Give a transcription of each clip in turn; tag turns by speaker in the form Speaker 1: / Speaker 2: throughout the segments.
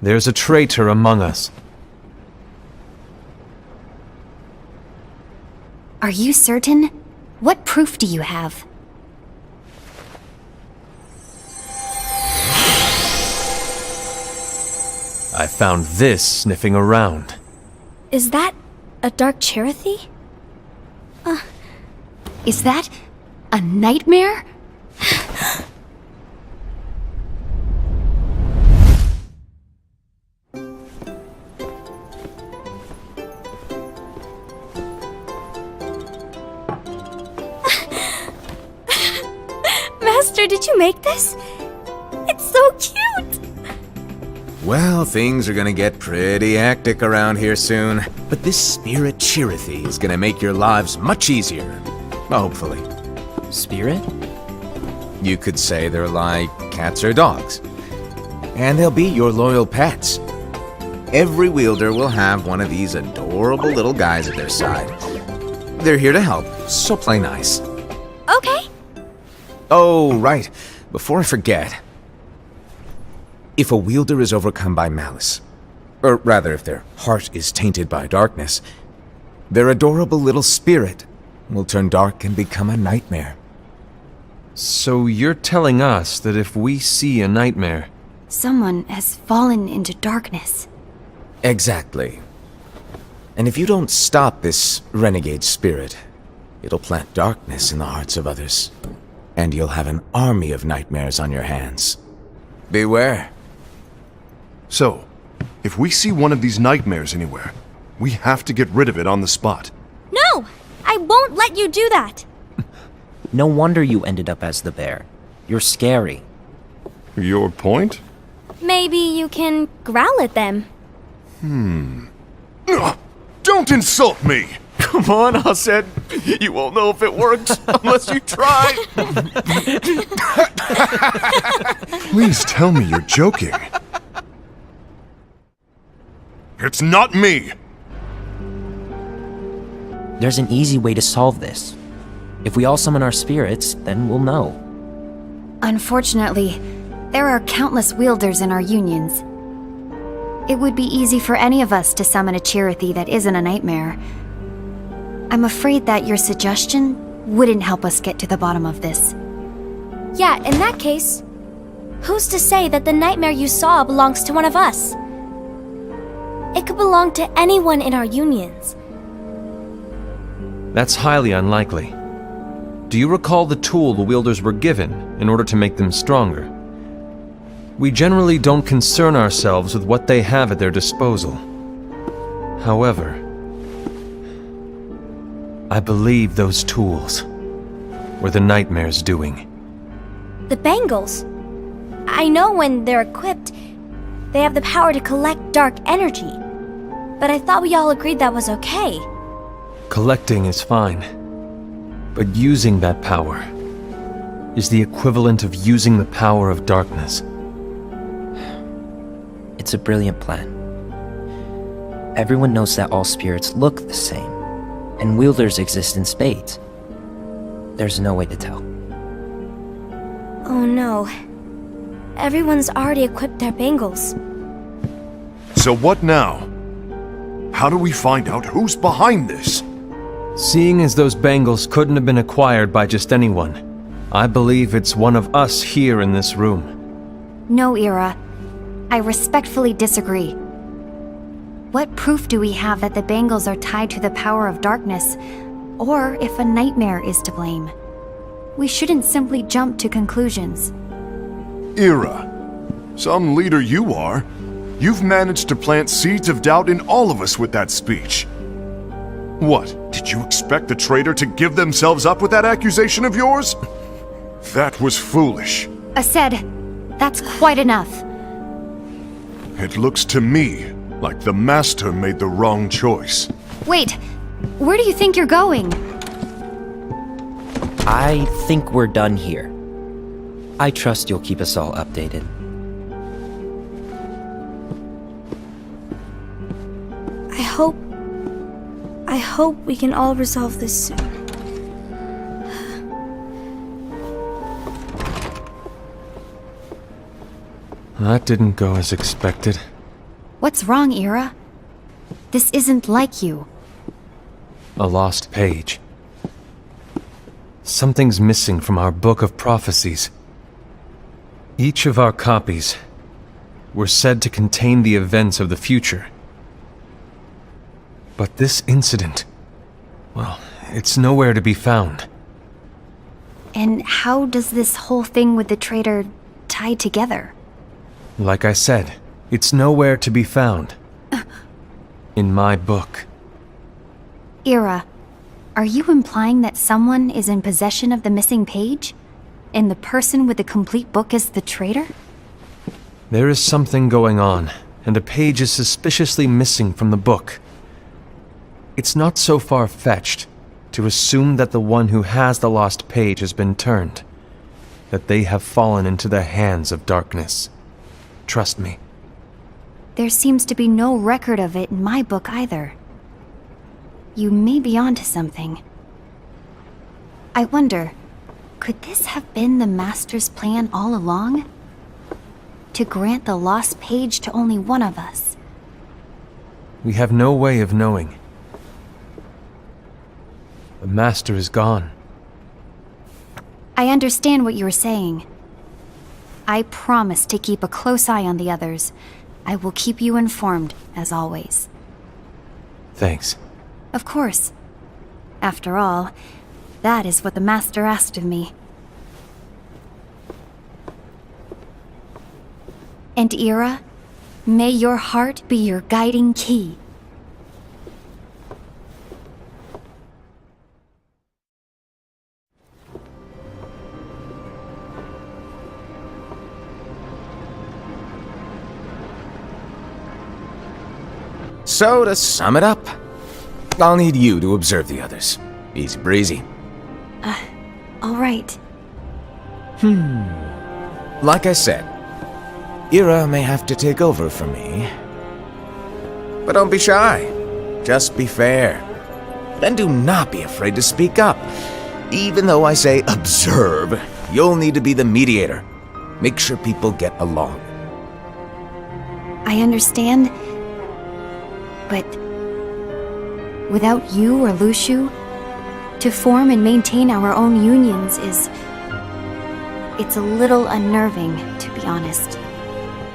Speaker 1: There's a traitor among us.
Speaker 2: Are you certain? What proof do you have?
Speaker 1: I found this sniffing around.
Speaker 3: Is that a dark Cherothy?
Speaker 2: Is that a nightmare?
Speaker 3: Master, did you make this? It's so cute!
Speaker 4: Well, things are gonna get pretty hectic around here soon. But this spirit Cherothy is gonna make your lives much easier. Hopefully.
Speaker 5: Spirit?
Speaker 4: You could say they're like cats or dogs. And they'll be your loyal pets. Every wielder will have one of these adorable little guys at their side. They're here to help, so play nice.
Speaker 3: Okay.
Speaker 4: Oh, right. Before I forget. If a wielder is overcome by malice, or rather if their heart is tainted by darkness, their adorable little spirit will turn dark and become a nightmare.
Speaker 1: So you're telling us that if we see a nightmare...
Speaker 2: Someone has fallen into darkness.
Speaker 4: Exactly. And if you don't stop this renegade spirit, it'll plant darkness in the hearts of others. And you'll have an army of nightmares on your hands. Beware.
Speaker 6: So, if we see one of these nightmares anywhere, we have to get rid of it on the spot.
Speaker 3: No! I won't let you do that!
Speaker 5: No wonder you ended up as the bear. You're scary.
Speaker 6: Your point?
Speaker 3: Maybe you can growl at them.
Speaker 6: Don't insult me!
Speaker 7: Come on, Hassan. You won't know if it works unless you try.
Speaker 6: Please tell me you're joking. It's not me!
Speaker 5: There's an easy way to solve this. If we all summon our spirits, then we'll know.
Speaker 2: Unfortunately, there are countless wielders in our unions. It would be easy for any of us to summon a Cherothy that isn't a nightmare. I'm afraid that your suggestion wouldn't help us get to the bottom of this.
Speaker 3: Yeah, in that case, who's to say that the nightmare you saw belongs to one of us? It could belong to anyone in our unions.
Speaker 1: That's highly unlikely. Do you recall the tool the wielders were given in order to make them stronger? We generally don't concern ourselves with what they have at their disposal. However, I believe those tools were the nightmare's doing.
Speaker 3: The bangles. I know when they're equipped, they have the power to collect dark energy. But I thought we all agreed that was okay.
Speaker 1: Collecting is fine, but using that power is the equivalent of using the power of darkness.
Speaker 5: It's a brilliant plan. Everyone knows that all spirits look the same, and wielders exist in spades. There's no way to tell.
Speaker 3: Oh no. Everyone's already equipped their bangles.
Speaker 6: So what now? How do we find out who's behind this?
Speaker 1: Seeing as those bangles couldn't have been acquired by just anyone, I believe it's one of us here in this room.
Speaker 2: No, Ira. I respectfully disagree. What proof do we have that the bangles are tied to the power of darkness, or if a nightmare is to blame? We shouldn't simply jump to conclusions.
Speaker 6: Ira, some leader you are. You've managed to plant seeds of doubt in all of us with that speech. What, did you expect the traitor to give themselves up with that accusation of yours? That was foolish.
Speaker 2: Ased, that's quite enough.
Speaker 6: It looks to me like the Master made the wrong choice.
Speaker 2: Wait, where do you think you're going?
Speaker 5: I think we're done here. I trust you'll keep us all updated.
Speaker 3: I hope we can all resolve this soon.
Speaker 1: That didn't go as expected.
Speaker 2: What's wrong, Ira? This isn't like you.
Speaker 1: A lost page. Something's missing from our book of prophecies. Each of our copies were said to contain the events of the future. But this incident, well, it's nowhere to be found.
Speaker 2: And how does this whole thing with the traitor tie together?
Speaker 1: Like I said, it's nowhere to be found. In my book.
Speaker 2: Ira, are you implying that someone is in possession of the missing page? And the person with the complete book is the traitor?
Speaker 1: There is something going on, and a page is suspiciously missing from the book. It's not so far-fetched to assume that the one who has the lost page has been turned, that they have fallen into the hands of darkness. Trust me.
Speaker 2: There seems to be no record of it in my book either. You may be onto something. I wonder, could this have been the Master's plan all along? To grant the lost page to only one of us?
Speaker 1: We have no way of knowing. The Master is gone.
Speaker 2: I understand what you are saying. I promise to keep a close eye on the others. I will keep you informed, as always.
Speaker 1: Thanks.
Speaker 2: Of course. After all, that is what the Master asked of me. And Ira, may your heart be your guiding key.
Speaker 4: So, to sum it up, I'll need you to observe the others. Easy breezy.
Speaker 2: All right.
Speaker 4: Like I said, Ira may have to take over for me. But don't be shy. Just be fair. And do not be afraid to speak up. Even though I say observe, you'll need to be the mediator. Make sure people get along.
Speaker 2: I understand. But without you or Lushu, to form and maintain our own unions is... it's a little unnerving, to be honest.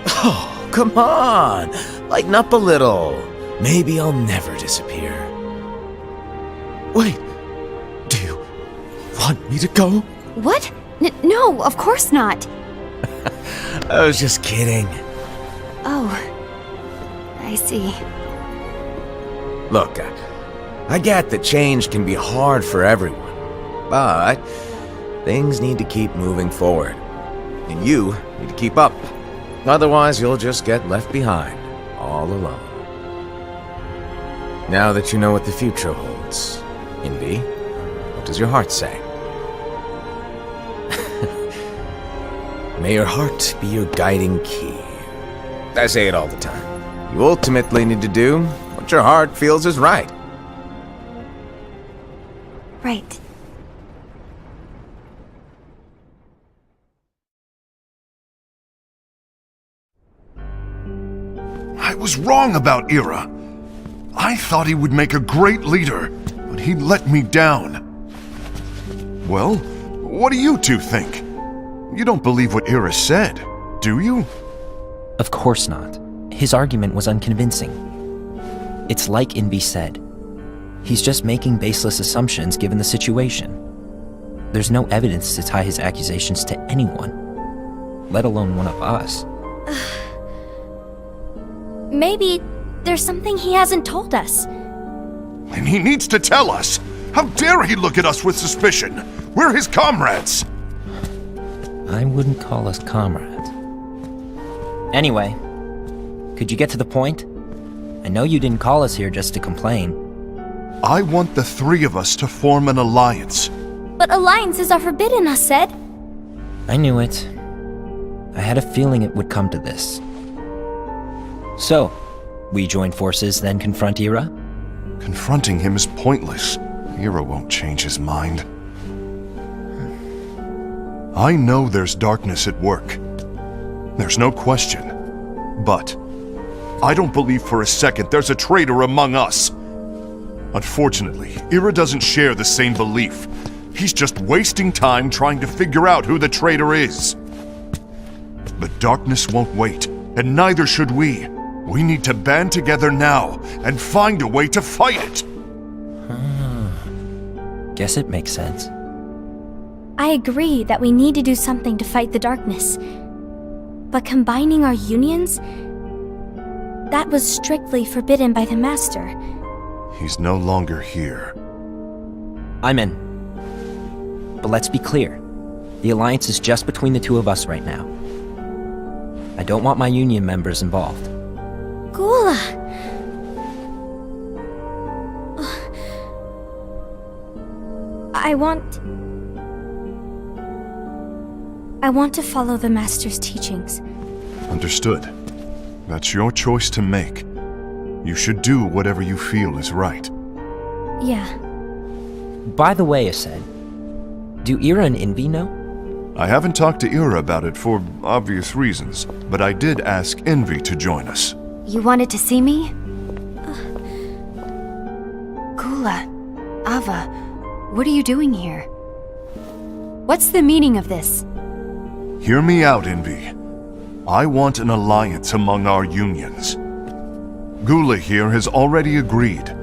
Speaker 4: Oh, come on! Lighten up a little. Maybe I'll never disappear. Wait, do you want me to go?
Speaker 2: What? No, of course not.
Speaker 4: I was just kidding.
Speaker 2: Oh, I see.
Speaker 4: Look, I get that change can be hard for everyone, but things need to keep moving forward. And you need to keep up. Otherwise, you'll just get left behind, all alone. Now that you know what the future holds, Invi, what does your heart say? May your heart be your guiding key. I say it all the time. You ultimately need to do what your heart feels is right.
Speaker 2: Right.
Speaker 6: I was wrong about Ira. I thought he would make a great leader, but he let me down. Well, what do you two think? You don't believe what Ira said, do you?
Speaker 5: Of course not. His argument was unconvincing. It's like Invi said. He's just making baseless assumptions given the situation. There's no evidence to tie his accusations to anyone, let alone one of us.
Speaker 3: Maybe there's something he hasn't told us.
Speaker 6: And he needs to tell us. How dare he look at us with suspicion? We're his comrades.
Speaker 5: I wouldn't call us comrades. Anyway, could you get to the point? I know you didn't call us here just to complain.
Speaker 6: I want the three of us to form an alliance.
Speaker 3: But alliances are forbidden, us said.
Speaker 5: I knew it. I had a feeling it would come to this. So, we join forces, then confront Ira?
Speaker 6: Confronting him is pointless. Ira won't change his mind. I know there's darkness at work. There's no question. But I don't believe for a second there's a traitor among us. Unfortunately, Ira doesn't share the same belief. He's just wasting time trying to figure out who the traitor is. The darkness won't wait, and neither should we. We need to band together now and find a way to fight it.
Speaker 5: Guess it makes sense.
Speaker 3: I agree that we need to do something to fight the darkness. But combining our unions? That was strictly forbidden by the Master.
Speaker 6: He's no longer here.
Speaker 5: I'm in. But let's be clear. The alliance is just between the two of us right now. I don't want my union members involved.
Speaker 3: Gula! I want to follow the Master's teachings.
Speaker 6: Understood. That's your choice to make. You should do whatever you feel is right.
Speaker 3: Yeah.
Speaker 5: By the way, Ased, do Ira and Envy know?
Speaker 6: I haven't talked to Ira about it for obvious reasons, but I did ask Envy to join us.
Speaker 2: You wanted to see me? Gula, Ava, what are you doing here? What's the meaning of this?
Speaker 6: Hear me out, Envy. I want an alliance among our unions. Gula here has already agreed.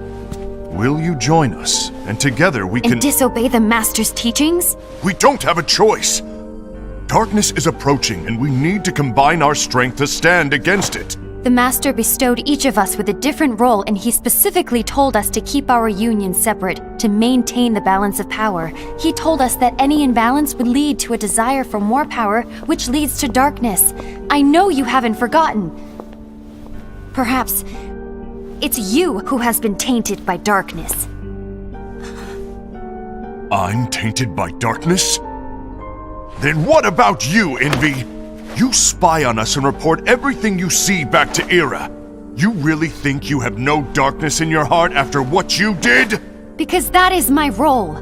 Speaker 6: Will you join us? And together we can—
Speaker 2: And disobey the Master's teachings?
Speaker 6: We don't have a choice! Darkness is approaching, and we need to combine our strength to stand against it.
Speaker 2: The Master bestowed each of us with a different role, and he specifically told us to keep our union separate, to maintain the balance of power. He told us that any imbalance would lead to a desire for more power, which leads to darkness. I know you haven't forgotten. Perhaps it's you who has been tainted by darkness.
Speaker 6: I'm tainted by darkness? Then what about you, Envy? You spy on us and report everything you see back to Ira. You really think you have no darkness in your heart after what you did?
Speaker 2: Because that is my role.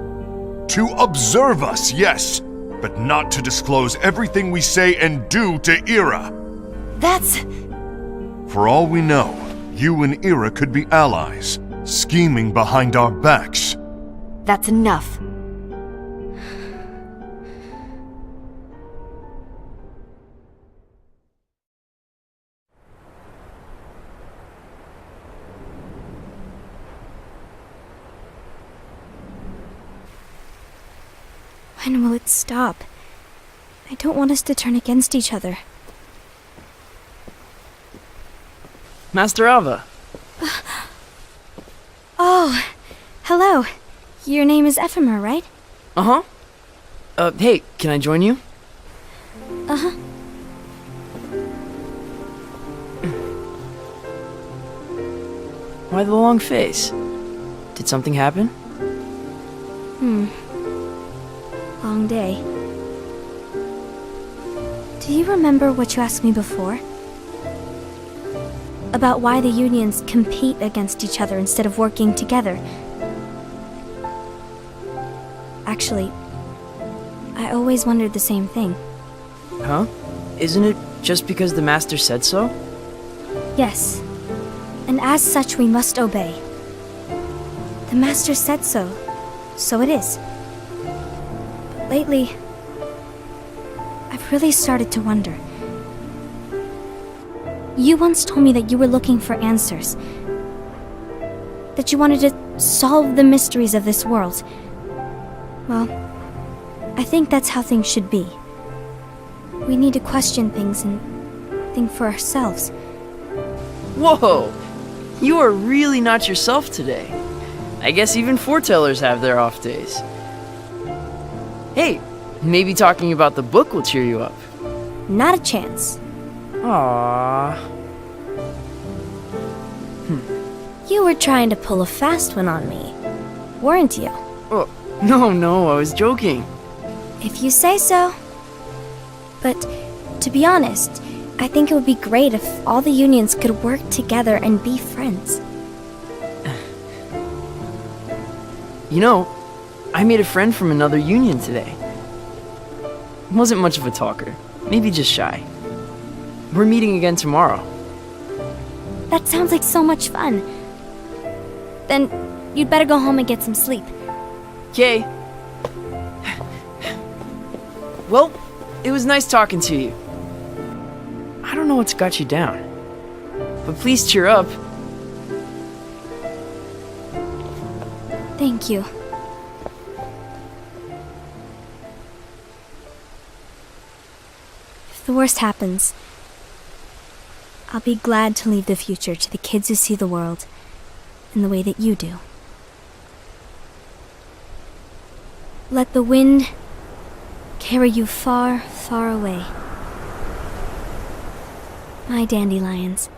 Speaker 6: To observe us, yes, but not to disclose everything we say and do to Ira.
Speaker 2: That's...
Speaker 6: For all we know, you and Ira could be allies, scheming behind our backs.
Speaker 2: That's enough.
Speaker 3: When will it stop? I don't want us to turn against each other.
Speaker 8: Master Ava.
Speaker 3: Oh, hello. Your name is Ephemer, right?
Speaker 8: Uh-huh. Hey, can I join you?
Speaker 3: Uh-huh.
Speaker 8: Why the long face? Did something happen?
Speaker 3: Long day. Do you remember what you asked me before? About why the unions compete against each other instead of working together. Actually, I always wondered the same thing.
Speaker 8: Huh? Isn't it just because the Master said so?
Speaker 3: Yes. And as such, we must obey. The Master said so. So it is. But lately, I've really started to wonder. You once told me that you were looking for answers. That you wanted to solve the mysteries of this world. Well, I think that's how things should be. We need to question things and think for ourselves.
Speaker 8: Whoa! You are really not yourself today. I guess even foretellers have their off days. Hey, maybe talking about the book will cheer you up.
Speaker 3: Not a chance.
Speaker 8: Aww.
Speaker 3: You were trying to pull a fast one on me, weren't you?
Speaker 8: Oh, no, I was joking.
Speaker 3: If you say so. But, to be honest, I think it would be great if all the unions could work together and be friends.
Speaker 8: You know, I made a friend from another union today. Wasn't much of a talker, maybe just shy. We're meeting again tomorrow.
Speaker 3: That sounds like so much fun. Then you'd better go home and get some sleep.
Speaker 8: Okay. Well, it was nice talking to you. I don't know what's got you down, but please cheer up.
Speaker 3: Thank you. If the worst happens, I'll be glad to leave the future to the kids who see the world in the way that you do. Let the wind carry you far, far away. My dandelions.